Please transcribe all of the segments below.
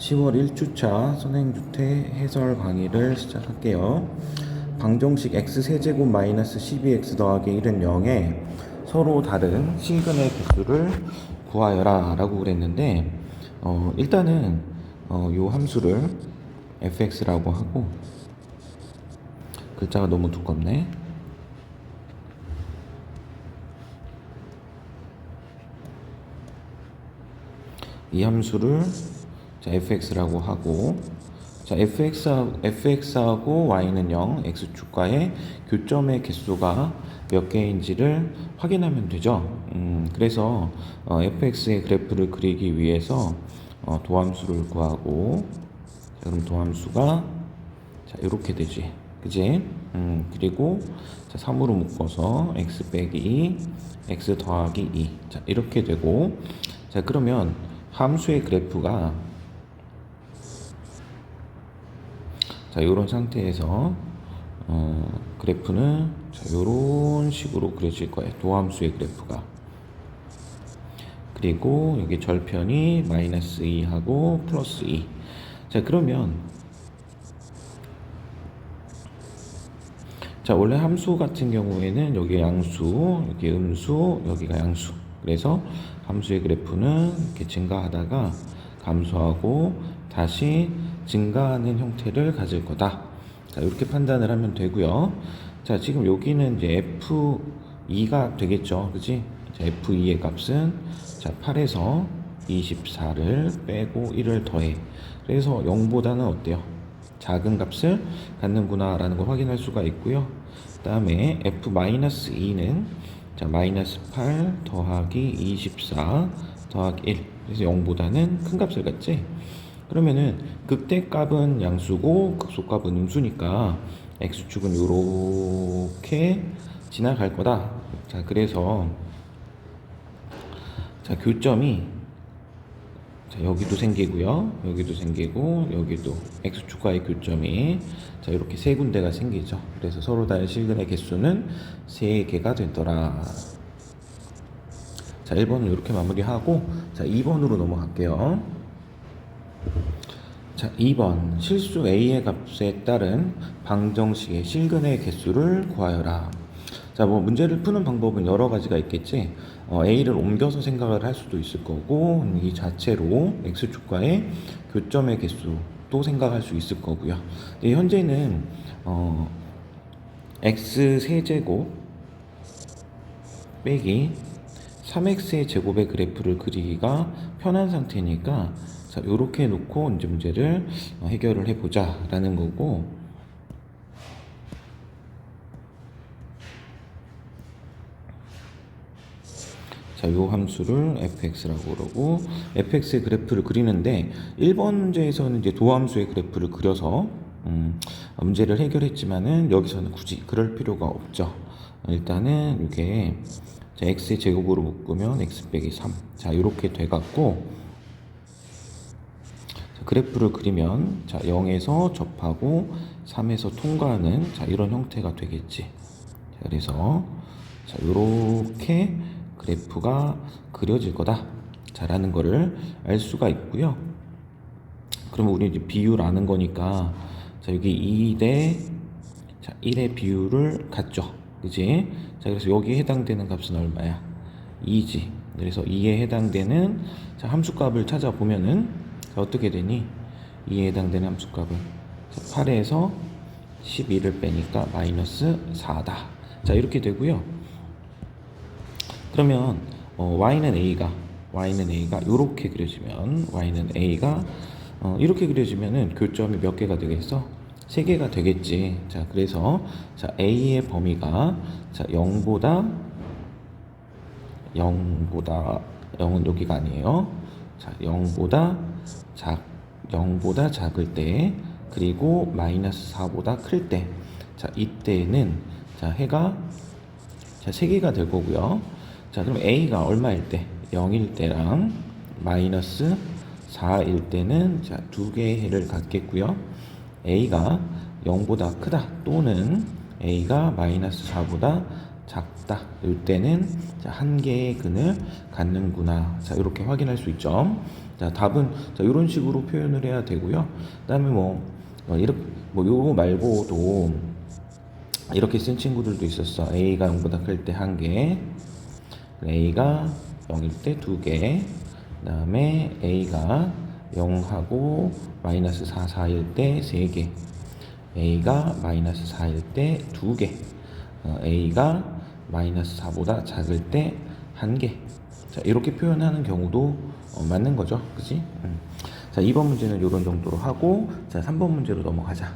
10월 1주차 선행주태 해설 강의를 시작할게요. 방정식 x세제곱 마이너스 12x 더하기 1은 0에 서로 다른 실근의 개수를 구하여라 라고 그랬는데 일단은 요 함수를 fx라고 하고, 글자가 너무 두껍네. 이 함수를 fx라고 하고, fx하고 y는 0, x축과의 교점의 개수가 몇 개인지를 확인하면 되죠. 그래서 fx의 그래프를 그리기 위해서 도함수를 구하고, 그럼 도함수가 이렇게 되지, 그지? 그리고 3으로 묶어서 x 빼기 2, x 더하기 2, 이렇게 되고, 그러면 함수의 그래프가 이런 상태에서 그래프는 이런 식으로 그려질 거예요. 도함수의 그래프가. 그리고 여기 절편이 마이너스 2하고 플러스 2. 그러면 원래 함수 같은 경우에는 여기 양수, 여기 음수, 여기가 양수. 그래서 함수의 그래프는 이렇게 증가하다가 감소하고 다시 증가하는 형태를 가질 거다. 이렇게 판단을 하면 되고요. 지금 여기는 이제 F2가 되겠죠. 그지? F2의 값은 8에서 24를 빼고 1을 더해. 그래서 0보다는 어때요? 작은 값을 갖는구나 라는 걸 확인할 수가 있고요. 그 다음에 F-2는 마이너스 8 더하기 24 더하기 1. 그래서 0보다는 큰 값을 갖지? 그러면은 극대값은 양수고 극소값은 음수니까 x축은 요렇게 지나갈 거다. 그래서 교점이 여기도 생기고요, 여기도 생기고, 여기도 x축과의 교점이 이렇게 세 군데가 생기죠. 그래서 서로 다른 실근의 개수는 3개가 되더라. 1번은 이렇게 마무리하고 2번으로 넘어갈게요. 2번 실수 a의 값에 따른 방정식의 실근의 개수를 구하여라. 문제를 푸는 방법은 여러 가지가 있겠지. a를 옮겨서 생각을 할 수도 있을 거고, 이 자체로 x축과의 교점의 개수도 생각할 수 있을 거고요. 현재는 x 세제곱 빼기 3x의 제곱의 그래프를 그리기가 편한 상태니까 이렇게 놓고 이제 문제를 해결을 해보자 라는 거고, 요 함수를 fx라고 그러고, fx의 그래프를 그리는데 1번 문제에서는 이제 도함수의 그래프를 그려서 문제를 해결했지만은 여기서는 굳이 그럴 필요가 없죠. 일단은 이게 x의 제곱으로 묶으면 x 빼기 3, 이렇게 돼갖고, 그래프를 그리면 0에서 접하고 3에서 통과하는 이런 형태가 되겠지. 그래서 이렇게 그래프가 그려질 거다 라는 거를 알 수가 있고요. 그러면 우리 이제 비율 아는 거니까 여기 2 대 1의 비율을 갖죠, 그지? 그래서 여기에 해당되는 값은 얼마야? 2지. 그래서 2에 해당되는 함수값을 찾아보면은 어떻게 되니? 2에 해당되는 함수값은 8에서 12를 빼니까 마이너스 4다. 이렇게 되고요. 그러면 y는 a가 이렇게 그려지면, y는 a가 이렇게 그려지면은 교점이 몇 개가 되겠어? 3개가 되겠지. 그래서 a의 범위가 0보다 0은 여기가 아니에요. 0보다 작을 때, 그리고 마이너스 4보다 클 때, 이때는 해가 3개가 될 거고요. 그럼 a가 얼마일 때? 0일 때랑 마이너스 4일 때는 2개의 해를 갖겠고요. a가 0보다 크다 또는 a가 마이너스 4보다 작다. 이때는 한 개의 근을 갖는구나. 자, 이렇게 확인할 수 있죠. 자, 답은 자, 이런 식으로 표현을 해야 되고요. 그다음에 이렇게 요거 말고도 이렇게 쓴 친구들도 있었어. A가 0보다 클 때 한 개, A가 0일 때 두 개, 그다음에 A가 0하고 마이너스 4, 4일 때 세 개, A가 마이너스 4일 때 두 개, A가 마이너스 4보다 작을 때 한 개. 자, 이렇게 표현하는 경우도 맞는 거죠. 그치? 자, 2번 문제는 이런 정도로 하고, 자, 3번 문제로 넘어가자.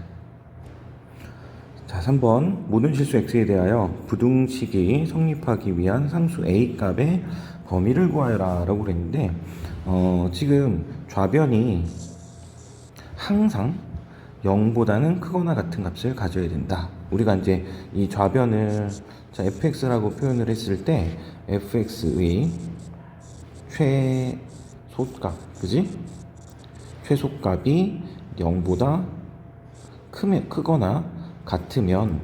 자, 3번 모든 실수 x에 대하여 부등식이 성립하기 위한 상수 a 값의 범위를 구하여라 라고 그랬는데 지금 좌변이 항상 0보다는 크거나 같은 값을 가져야 된다. 우리가 이제 이 좌변을 자, fx라고 표현을 했을 때 fx의 최소값, 그지? 최소값이 0보다 크거나 같으면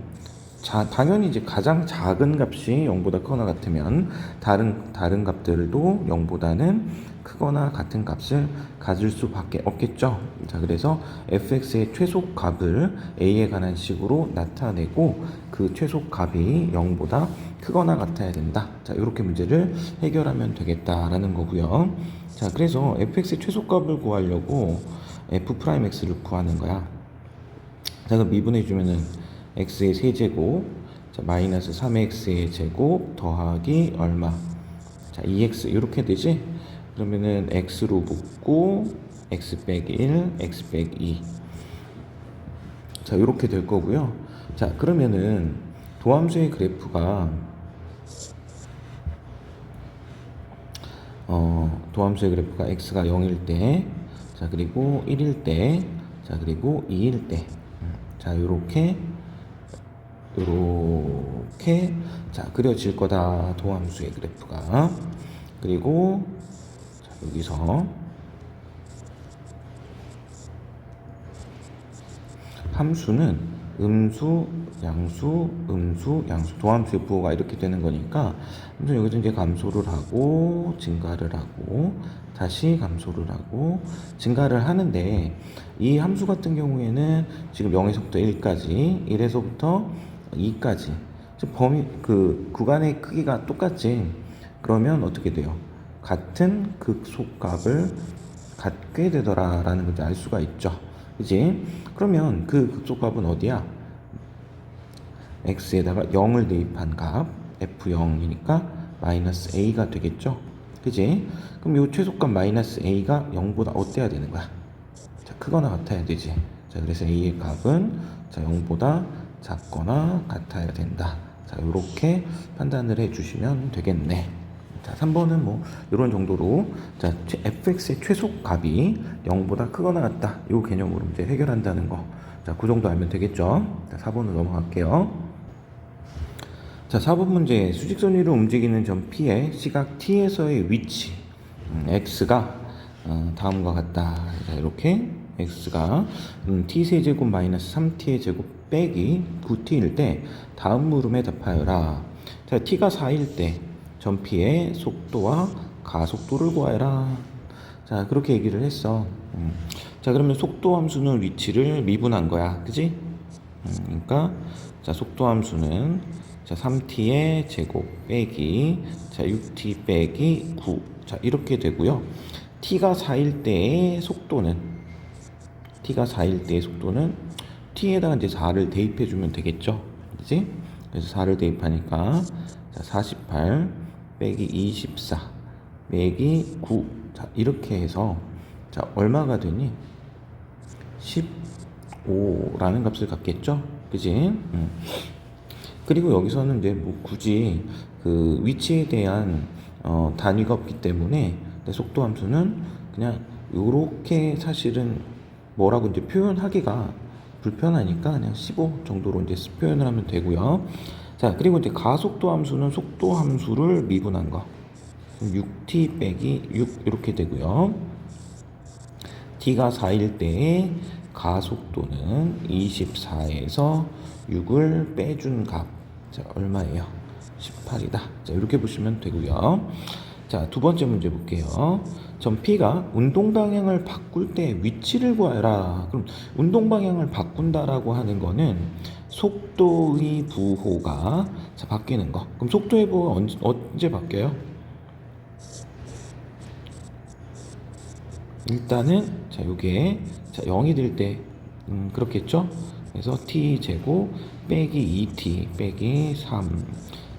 당연히 이제 가장 작은 값이 0보다 크거나 같으면 다른 값들도 0보다는 크거나 같은 값을 가질 수밖에 없겠죠. 자, 그래서 fx의 최소값을 a에 관한 식으로 나타내고 그 최소값이 0보다 크거나 같아야 된다. 자, 이렇게 문제를 해결하면 되겠다라는 거고요. 자, 그래서 fx의 최소값을 구하려고 f'x를 구하는 거야. 자, 그럼 미분해주면은 x의 세제곱, 자, 마이너스 3x의 제곱 더하기 얼마? 자, 2x 이렇게 되지? 그러면은 x로 묶고 x 빼기 1, x 빼기 2. 자, 이렇게 될 거고요. 자, 그러면은 도함수의 그래프가 x가 0일 때, 자, 그리고 1일 때, 자, 그리고 2일 때. 자, 요렇게 자, 그려질 거다. 도함수의 그래프가. 그리고 자, 여기서 함수는 음수, 양수, 음수, 양수. 도함수의 부호가 이렇게 되는 거니까 함수는 여기서 이제 감소를 하고 증가를 하고 다시 감소를 하고 증가를 하는데 이 함수 같은 경우에는 지금 0에서부터 1까지, 1에서부터 2까지 범위 구간의 크기가 똑같지. 그러면 어떻게 돼요? 같은 극소값을 갖게 되더라라는 것을 알 수가 있죠. 그지? 그러면 그 극소값은 어디야? x에다가 0을 대입한 값 f0이니까 마이너스 a가 되겠죠. 그지? 그럼 이 최소값 마이너스 a가 0보다 어때야 되는 거야? 자, 크거나 같아야 되지. 자, 그래서 a의 값은 자, 0보다 작거나 같아야 된다. 자, 이렇게 판단을 해주시면 되겠네. 자, 3번은 이런 정도로 자, fx의 최소값이 0보다 크거나 같다. 이 개념으로 이제 해결한다는 거. 자, 그 정도 알면 되겠죠. 자, 4번으로 넘어갈게요. 자, 4번 문제. 수직선 위로 움직이는 점 P의 시각 T에서의 위치 x가 다음과 같다. 자, 이렇게 x가 t세제곱 마이너스 3t의 제곱 빼기 9t일 때 다음 물음에 답하여라. 자, t가 4일 때 점 P의 속도와 가속도를 구하여라. 자, 그렇게 얘기를 했어. 자, 그러면 속도 함수는 위치를 미분한 거야. 그지? 그러니까 자, 속도 함수는 자, 3t의 제곱 빼기 자, 6t 빼기 9. 자, 이렇게 되고요. t가 4일 때의 속도는 t에다가 이제 4를 대입해 주면 되겠죠. 그지? 그래서 4를 대입하니까 자, 48 빼기 24 빼기 9. 자, 이렇게 해서 자, 얼마가 되니? 15라는 값을 갖겠죠. 그지? 그리고 여기서는 이제 굳이 그 위치에 대한 단위가 없기 때문에 속도 함수는 그냥 요렇게 사실은 뭐라고 이제 표현하기가 불편하니까 그냥 15 정도로 이제 표현을 하면 되고요. 자, 그리고 이제 가속도 함수는 속도 함수를 미분한 거. 6t 빼기 6 이렇게 되고요. t가 4일 때의 가속도는 24에서 6을 빼준 값. 자, 얼마예요? 18이다. 자, 이렇게 보시면 되고요. 자, 두 번째 문제 볼게요. 점 P가 운동 방향을 바꿀 때 위치를 구하라. 그럼 운동 방향을 바꾼다라고 하는 거는 속도의 부호가 자, 바뀌는 거. 그럼 속도의 부호가 언제 바뀌어요? 일단은 자, 요게 자, 0이 될 때 그렇겠죠? 그래서 t 제곱 빼기 2t 빼기 3.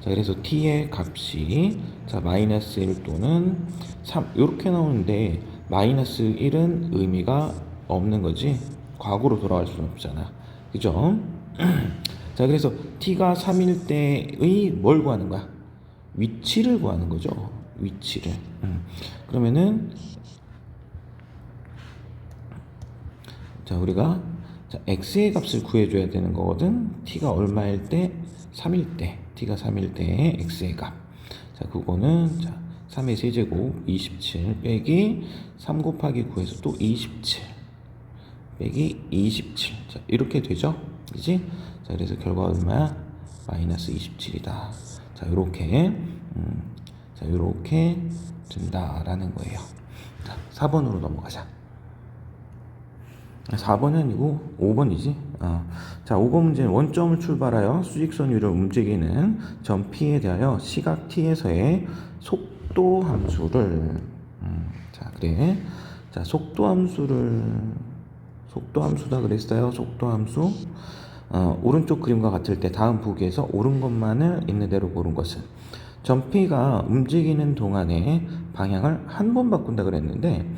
자, 그래서 t의 값이 자, 마이너스 1 또는 3 이렇게 나오는데 마이너스 1은 의미가 없는 거지. 과거로 돌아갈 수는 없잖아. 그죠? 자, 그래서 t가 3일 때의 뭘 구하는 거야? 위치를 구하는 거죠. 위치를. 그러면은 자, 우리가 자, x의 값을 구해줘야 되는 거거든. t가 얼마일 때? 3일 때. t가 3일 때의 x의 값. 자, 그거는 자, 3의 세제곱 27 빼기 3 곱하기 9에서 또 27 빼기 27. 자, 이렇게 되죠? 그지? 자, 그래서 결과가 얼마야? 마이너스 27이다. 자, 요렇게 자, 요렇게 된다라는 거예요. 자, 4번으로 넘어가자. 4번이 아니고 5번이지. 자, 5번 문제는 원점을 출발하여 수직선 위를 움직이는 점 P에 대하여 시각 T에서의 속도 함수를 자, 그래. 자, 속도 함수다 그랬어요. 속도 함수. 오른쪽 그림과 같을 때 다음 보기에서 옳은 것만을 있는 대로 고른 것은 점 P가 움직이는 동안에 방향을 한 번 바꾼다 그랬는데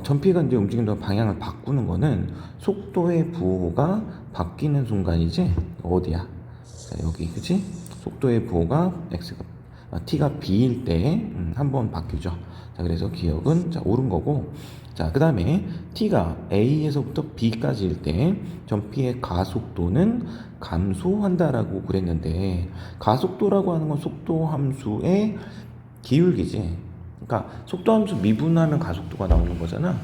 점 P가 이제 움직이는 동안 방향을 바꾸는 거는 속도의 부호가 바뀌는 순간이지. 어디야? 자, 여기 그치? 속도의 부호가 t가 b일 때 한 번 바뀌죠. 자, 그래서 기억은 자, 옳은 거고. 자, 그 다음에 t가 a에서부터 b까지일 때 점 P의 가속도는 감소한다라고 그랬는데 가속도라고 하는 건 속도 함수의 기울기지. 그러니까 속도함수 미분하면 가속도가 나오는 거잖아.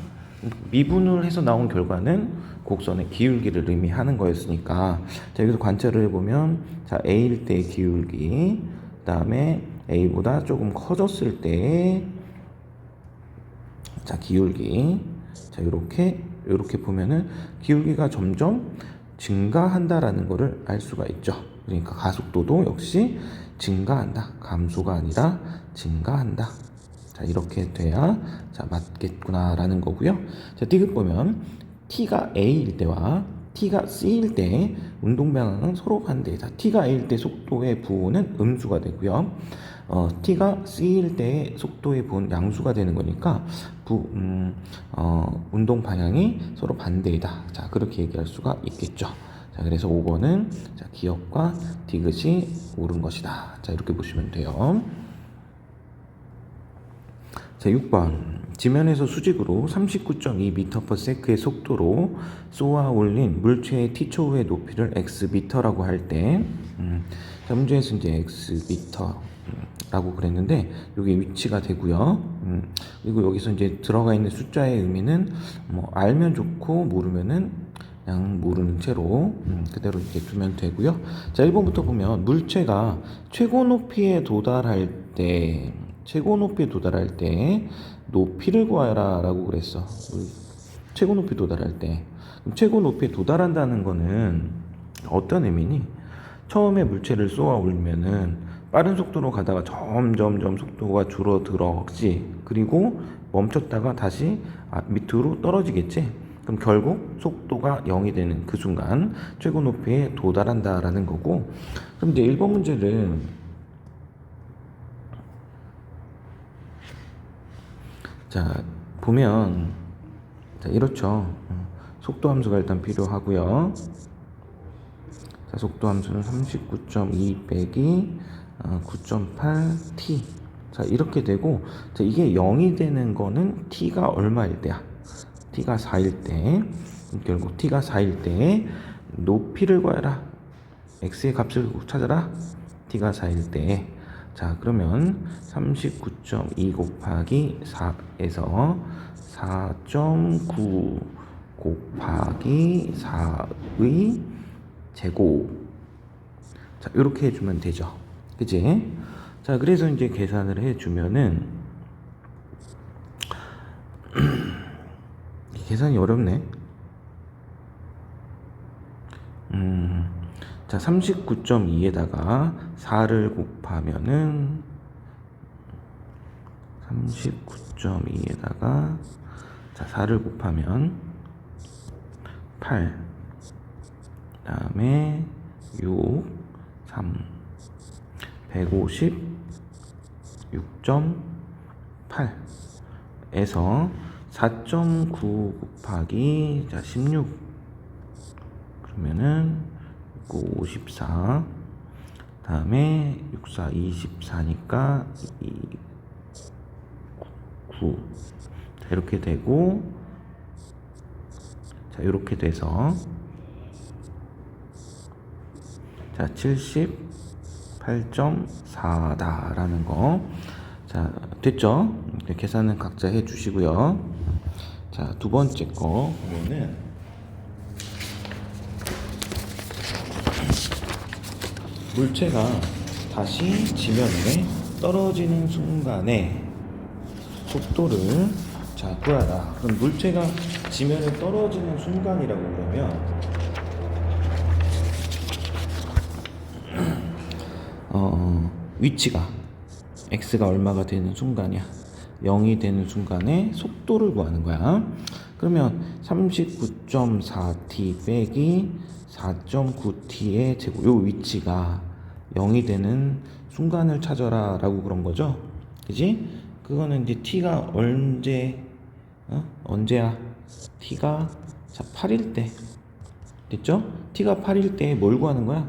미분을 해서 나온 결과는 곡선의 기울기를 의미하는 거였으니까 자, 여기서 관찰을 해보면 자, A일 때 기울기, 그 다음에 A보다 조금 커졌을 때 자, 기울기. 자, 요렇게 보면은 기울기가 점점 증가한다라는 것을 알 수가 있죠. 그러니까 가속도도 역시 증가한다. 감소가 아니라 증가한다. 자, 이렇게 돼야 자, 맞겠구나라는 거고요. 자, 디귿 보면 t가 a일 때와 t가 c일 때 운동 방향은 서로 반대이다. t가 a일 때 속도의 부호는 음수가 되고요. t가 c일 때 속도의 부호는 양수가 되는 거니까 운동 방향이 서로 반대이다. 자, 그렇게 얘기할 수가 있겠죠. 자, 그래서 5번은 자, 기억과 디귿이 옳은 것이다. 자, 이렇게 보시면 돼요. 자, 6번. 지면에서 수직으로 39.2m/s의 속도로 쏘아 올린 물체의 t초의 높이를 xm라고 할 때, 자, 문제에서 이제 xm라고 그랬는데, 여기 위치가 되고요. 그리고 여기서 이제 들어가 있는 숫자의 의미는 뭐 알면 좋고 모르면은 그냥 모르는 채로 그대로 이렇게 두면 되고요. 자, 1번부터 보면 물체가 최고 높이에 도달할 때 높이를 구하라 라고 그랬어. 최고 높이 도달할 때. 최고 높이에 도달한다는 거는 어떤 의미니? 처음에 물체를 쏘아 올리면은 빠른 속도로 가다가 점점 속도가 줄어들었지. 그리고 멈췄다가 다시 밑으로 떨어지겠지. 그럼 결국 속도가 0이 되는 그 순간 최고 높이에 도달한다라는 거고. 그럼 이제 1번 문제는 자, 보면 자, 이렇죠. 속도 함수가 일단 필요하고요. 자, 속도 함수는 39.2 빼기 9.8t. 자, 이렇게 되고 자, 이게 0이 되는 거는 t가 얼마일 때야? t가 4일 때. 결국 t가 4일 때 높이를 구해라. x의 값을 찾아라. t가 4일 때. 자, 그러면 39.2 곱하기 4에서 4.9 곱하기 4의 제곱. 자, 이렇게 해주면 되죠. 그치? 자, 그래서 이제 계산을 해주면은, 계산이 어렵네. 자, 39.2에다가 4를 곱하면은, 39.2에다가, 자, 4를 곱하면, 8, 그 다음에 6, 3, 156.8에서 4.9 곱하기, 자, 16, 그러면은 54, 그 다음에 64, 24니까 9. 자, 이렇게 되고, 자, 이렇게 돼서, 자, 78.4다라는 거. 자, 됐죠? 계산은 각자 해 주시고요. 자, 두 번째 거 보면은, 물체가 다시 지면에 떨어지는 순간에 속도를, 자, 구하라. 그럼 물체가 지면에 떨어지는 순간이라고 그러면, 위치가 x가 얼마가 되는 순간이야, 0이 되는 순간에 속도를 구하는 거야. 그러면 39.4t 빼기 4.9t의 제곱, 요 위치가 0이 되는 순간을 찾아라 라고 그런 거죠. 그지? 그거는 이제 t가 언제야? t가, 자, 8일 때. 됐죠? t가 8일 때 뭘 구하는 거야?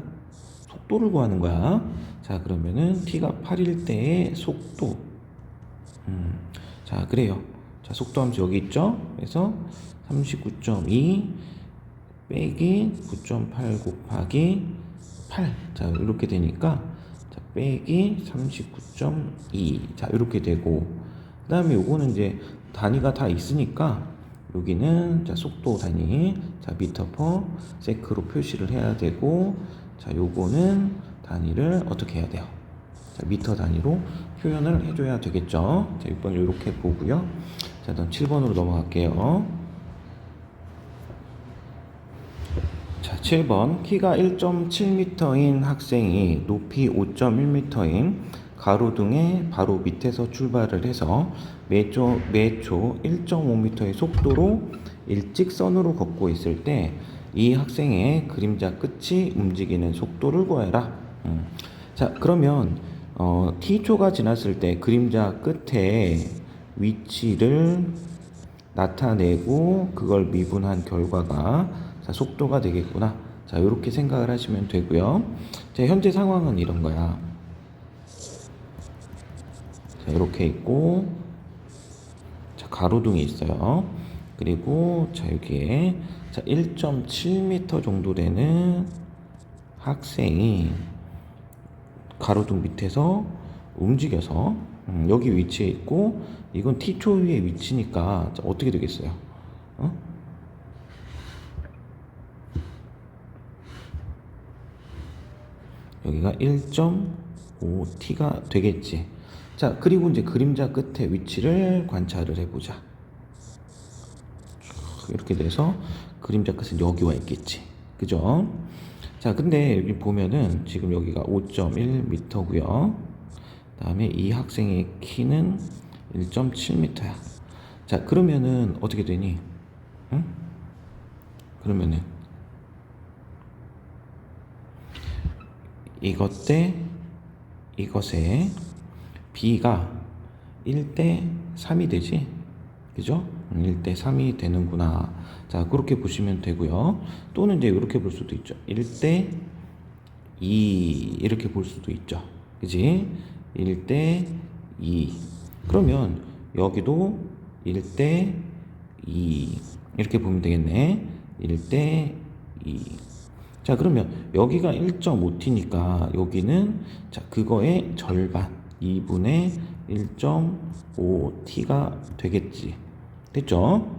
속도를 구하는 거야. 자, 그러면은 t가 8일 때의 속도. 자, 그래요. 자, 속도 함수 여기 있죠? 그래서 39.2 빼기 9.8 곱하기 8. 자, 이렇게 되니까, 자, 빼기 39.2. 자, 이렇게 되고, 그 다음에 요거는 이제 단위가 다 있으니까, 여기는, 자, 속도 단위, 자, 미터 퍼 세크로 표시를 해야 되고, 자, 요거는 단위를 어떻게 해야 돼요? 자, 미터 단위로 표현을 해줘야 되겠죠. 자, 6번 이렇게 보고요. 자, 다음 7번으로 넘어갈게요. 자, 7번. 키가 1.7m인 학생이 높이 5.1m인 가로등의 바로 밑에서 출발을 해서 매초 1.5m의 속도로 일직선으로 걷고 있을 때 이 학생의 그림자 끝이 움직이는 속도를 구해라. 자, 그러면 t초가 지났을 때 그림자 끝에 위치를 나타내고 그걸 미분한 결과가, 자, 속도가 되겠구나. 자, 이렇게 생각을 하시면 되고요. 자, 현재 상황은 이런 거야. 자, 이렇게 있고, 자, 가로등이 있어요. 그리고, 자, 여기에, 자, 1.7m 정도 되는 학생이 가로등 밑에서 움직여서 여기 위치에 있고, 이건 t초 위에 위치니까, 자, 어떻게 되겠어요? 여기가 1.5t가 되겠지. 자, 그리고 이제 그림자 끝에 위치를 관찰을 해보자. 이렇게 돼서 그림자 끝은 여기 와 있겠지. 그죠? 자, 근데 여기 보면은 지금 여기가 5.1m고요. 그 다음에 이 학생의 키는 1.7m야. 자, 그러면은 어떻게 되니? 응? 그러면은 이것 대 이것의 b가 1대 3이 되지. 그죠? 1대 3이 되는구나. 자, 그렇게 보시면 되고요. 또는 이제 이렇게 볼 수도 있죠. 1대 2 이렇게 볼 수도 있죠. 그지? 1대 2. 그러면 여기도 1대 2 이렇게 보면 되겠네. 1대 2. 자, 그러면 여기가 1.5t니까 여기는, 자, 그거의 절반 2분의 1.5t가 되겠지. 됐죠?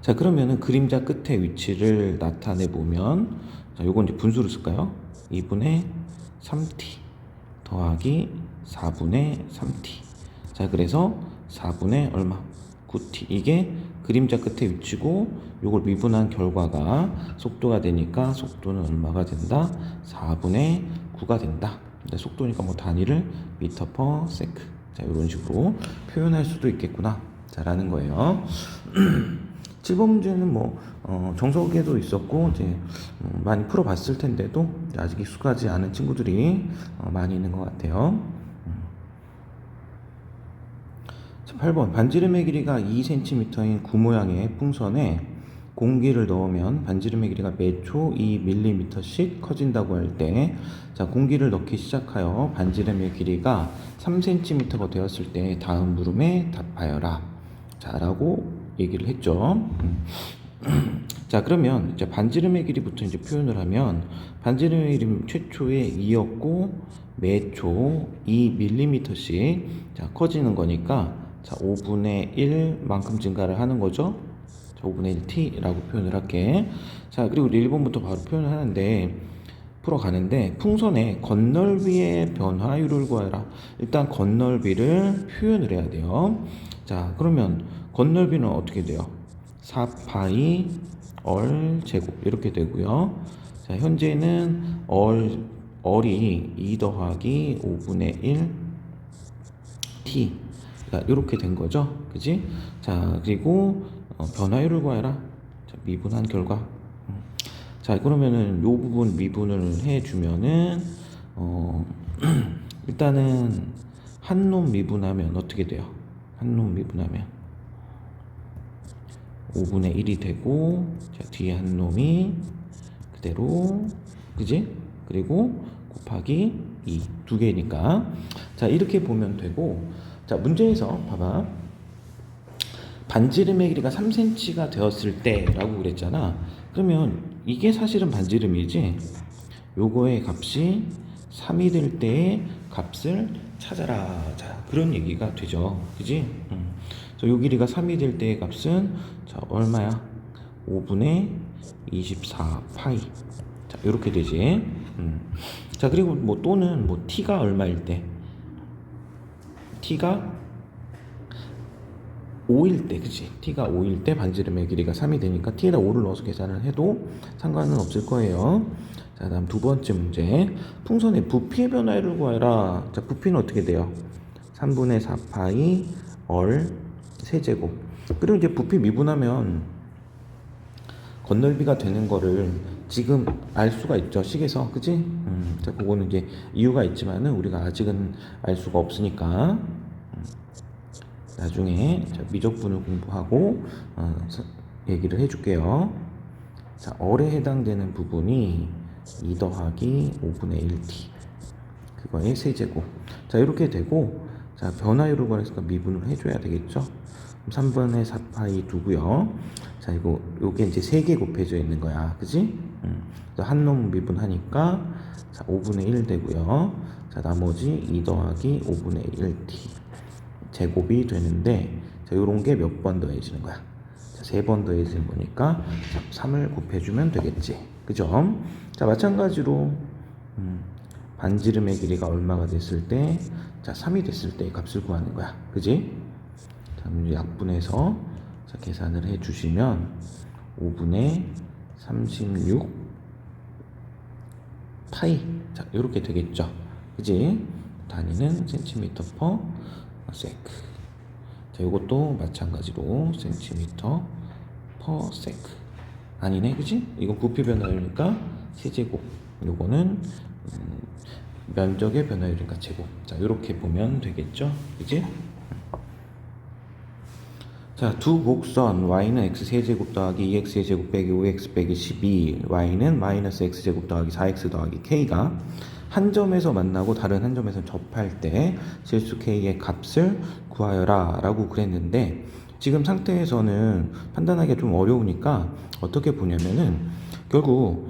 자, 그러면은 그림자 끝의 위치를 나타내 보면, 자, 요건 이제 분수를 쓸까요? 2분의 3t. 더하기 4분의 3t. 자, 그래서 4분의 얼마? 9t. 이게 그림자 끝에 위치고 요걸 미분한 결과가 속도가 되니까 속도는 얼마가 된다? 4분의 9가 된다. 속도니까 뭐 단위를 미터 퍼 세크. 자, 이런 식으로 표현할 수도 있겠구나. 자, 라는 거예요. 7번 문제는 뭐 정석에도 있었고 이제 많이 풀어봤을 텐데도 아직 익숙하지 않은 친구들이 많이 있는 것 같아요. 자, 8번 반지름의 길이가 2cm인 구 모양의 풍선에 공기를 넣으면 반지름의 길이가 매초 2mm씩 커진다고 할 때, 자, 공기를 넣기 시작하여 반지름의 길이가 3cm가 되었을 때 다음 물음에 답하여라. 자, 라고 얘기를 했죠. 자, 그러면 이제 반지름의 길이부터 이제 표현을 하면 반지름의 길이 최초에 2였고 매초 2mm씩 자, 커지는 거니까 자, 5분의 1만큼 증가를 하는 거죠. 자, 5분의 1t라고 표현을 할게. 자, 그리고 1번부터 바로 표현을 하는데 풀어가는데 풍선의 건널비의 변화율을 구하라. 일단 건널비를 표현을 해야 돼요. 자, 그러면 건널비는 어떻게 돼요? 4파이 얼 제곱 이렇게 되고요. 자, 현재는 얼이 2 더하기 5분의 1 t 이렇게 된 거죠. 그지? 자, 그리고 변화율을 구해라. 자, 미분한 결과. 자, 그러면은 요 부분 미분을 해주면은 일단은 한 놈 미분하면 어떻게 돼요? 한 놈 미분하면 5분의 1이 되고, 자, 뒤에 한 놈이 그대로, 그지? 그리고 곱하기 2, 두 개니까. 자, 이렇게 보면 되고, 자, 문제에서 봐봐. 반지름의 길이가 3cm가 되었을 때 라고 그랬잖아. 그러면 이게 사실은 반지름이지. 요거의 값이 3이 될 때의 값을 찾아라. 자, 그런 얘기가 되죠. 그지? 요 길이가 3이 될 때의 값은 자, 얼마야? 5분의 24 파이. 자, 이렇게 되지. 자, 그리고 뭐 또는 뭐 t가 얼마일 때? t가 5일 때, 그치? t가 5일 때 반지름의 길이가 3이 되니까 t에다 5를 넣어서 계산을 해도 상관은 없을 거예요. 자, 다음 두 번째 문제. 풍선의 부피의 변화율을 구하라. 자, 부피는 어떻게 돼요? 3분의 4 파이 얼 세제곱. 그리고 이제 부피 미분하면 건널비가 되는 거를 지금 알 수가 있죠, 식에서. 그치? 자, 그거는 이제 이유가 있지만은 우리가 아직은 알 수가 없으니까 나중에 미적분을 공부하고 얘기를 해줄게요. 자, 얼에 해당되는 부분이 2 더하기 5분의 1t 그거의 세제곱. 자, 이렇게 되고, 자, 변화율을 구하니까 미분을 해줘야 되겠죠. 3분의 4파이 두고요. 자, 요게 이제 3개 곱해져 있는 거야. 그지? 한 놈 미분하니까, 자, 5분의 1 되고요. 자, 나머지 2 더하기 5분의 1t. 제곱이 되는데, 자, 요런 게 몇 번 더해지는 거야? 자, 3번 더해지는 거니까, 자, 3을 곱해주면 되겠지. 그죠? 자, 마찬가지로, 반지름의 길이가 얼마가 됐을 때, 자, 3이 됐을 때 값을 구하는 거야. 그지? 자, 약분해서 자, 계산을 해 주시면 5분의 36 파이. 자, 이렇게 되겠죠. 그지? 단위는 센티미터 퍼 세크. 자, 이것도 마찬가지로 센티미터 퍼 세크. 아니네, 그지? 이건 부피 변화율이니까 세제곱. 요거는 면적의 변화율이니까 제곱. 자, 이렇게 보면 되겠죠. 그지? 자, 두 곡선 y는 x 세제곱 더하기 2x 세제곱 빼기 5x 빼기 12, y는 마이너스 x 제곱 더하기 4x 더하기 k가 한 점에서 만나고 다른 한 점에서 접할 때 실수 k의 값을 구하여라 라고 그랬는데, 지금 상태에서는 판단하기가 좀 어려우니까 어떻게 보냐면은 결국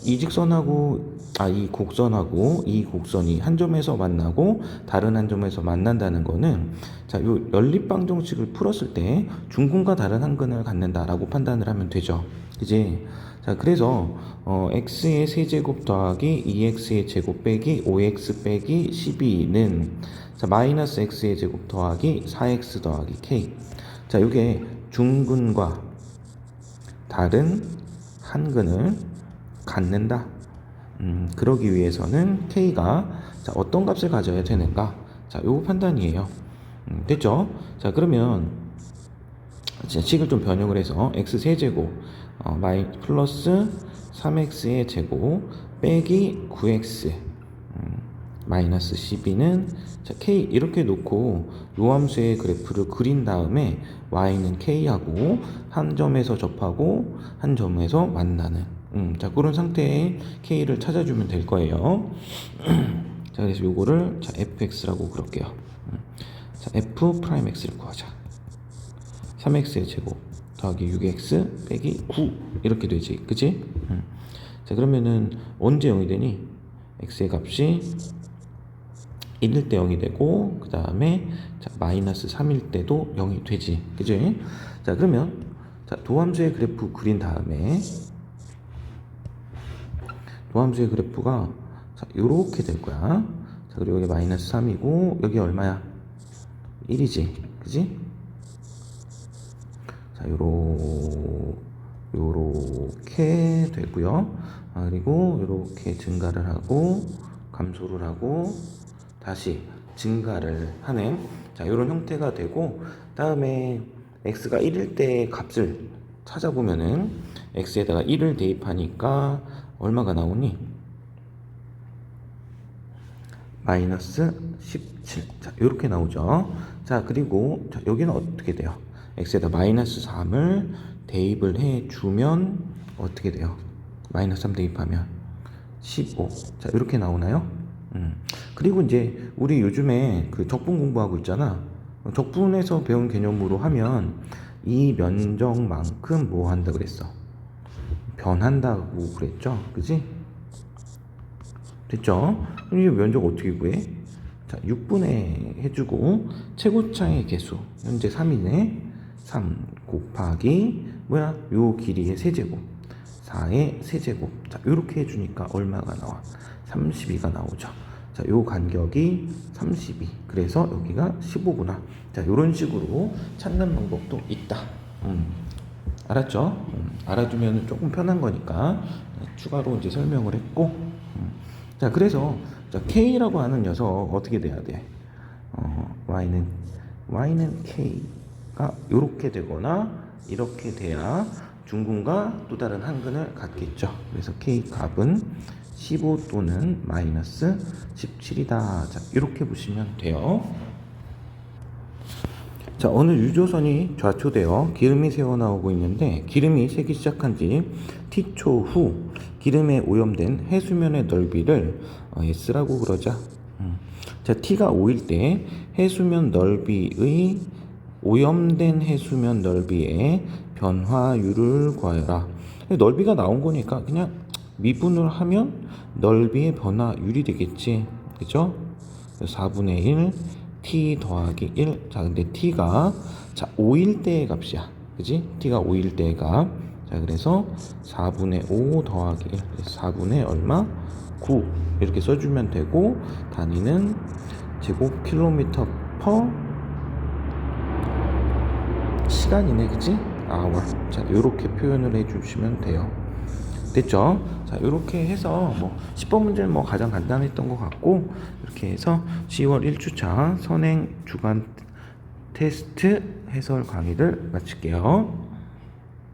이 직선하고 이 곡선하고 이 곡선이 한 점에서 만나고 다른 한 점에서 만난다는 거는 자, 요 연립방정식을 풀었을 때 중근과 다른 한근을 갖는다라고 판단을 하면 되죠. 그지? 자, 그래서 x의 세제곱 더하기 2x의 제곱 빼기 5x 빼기 12는 자, 마이너스 x의 제곱 더하기 4x 더하기 k. 자, 요게 중근과 다른 한근을 갖는다. 그러기 위해서는 k가 자, 어떤 값을 가져야 되는가? 자, 요거 판단이에요. 됐죠? 자, 그러면 식을 좀 변형을 해서 x 세제곱 플러스 3x의 제곱 빼기 9x 마이너스 12는 자, k 이렇게 놓고 요 함수의 그래프를 그린 다음에 y는 k하고 한 점에서 접하고 한 점에서 만나는 자, 그런 상태의 k를 찾아주면 될 거예요. 자, 그래서 요거를 자, fx라고 그럴게요. 자, f 프라임 x를 구하자. 3x의 제곱 더하기 6x 빼기 9 이렇게 되지, 그치? 자, 그러면은 언제 0이 되니? x의 값이 1일 때 0이 되고 그 다음에 마이너스 3일 때도 0이 되지, 그치? 자, 그러면 자, 도함수의 그래프 그린 다음에 도함수의 그래프가 자, 요렇게 될 거야. 자, 그리고 여기 마이너스 3이고 여기 얼마야? 1이지, 그지? 자, 요렇게 되고요. 그리고 요렇게 증가를 하고 감소를 하고 다시 증가를 하는 자, 요런 형태가 되고 다음에 x가 1일 때 값을 찾아보면은 x에다가 1을 대입하니까 얼마가 나오니? 마이너스 17. 자, 요렇게 나오죠. 자, 그리고 자, 여기는 어떻게 돼요? x에다 마이너스 3을 대입을 해주면 어떻게 돼요? 마이너스 3 대입하면 15. 자, 이렇게 나오나요? 그리고 이제 우리 요즘에 그 적분 공부하고 있잖아. 적분에서 배운 개념으로 하면 이 면적만큼 뭐 한다 그랬어? 변한다고 그랬죠? 그지? 됐죠? 그럼 이 면적 어떻게 구해? 자, 6분의 해주고 최고차의 개수 현재 3이네. 3 곱하기 뭐야? 요 길이의 세제곱 4의 세제곱. 자, 요렇게 해주니까 얼마가 나와? 32가 나오죠. 자, 요 간격이 32. 그래서 여기가 15구나. 자, 요런 식으로 찾는 방법도 있다. 알았죠? 알아두면 조금 편한 거니까 추가로 이제 설명을 했고. 자, 그래서 자, K라고 하는 녀석 어떻게 돼야 돼? Y는 K가 이렇게 되거나 이렇게 돼야 중근과 또 다른 한근을 갖겠죠. 그래서 K 값은 15 또는 마이너스 17이다. 자, 이렇게 보시면 돼요. 자, 어느 유조선이 좌초되어 기름이 새어나오고 있는데 기름이 새기 시작한 지 T초 후 기름에 오염된 해수면의 넓이를 S라고 그러자. 자, T가 5일 때 해수면 넓이의 오염된 해수면 넓이의 변화율을 구하여라. 넓이가 나온 거니까 그냥 미분을 하면 넓이의 변화율이 되겠지. 그죠? 4분의 1 t 더하기 1. 자, 근데 t가 자 5일 때의 값이야. 그지? t가 5일 때의 값. 자, 그래서 4분의 5 더하기 1. 4분의 얼마? 9. 이렇게 써주면 되고 단위는 제곱킬로미터 퍼 시간이네. 그치? 아워. 자, 요렇게 표현을 해주시면 돼요. 됐죠? 자, 이렇게 해서 뭐 10번 문제는 뭐 가장 간단했던 것 같고 이렇게 해서 10월 1주차 선행 주간 테스트 해설 강의를 마칠게요.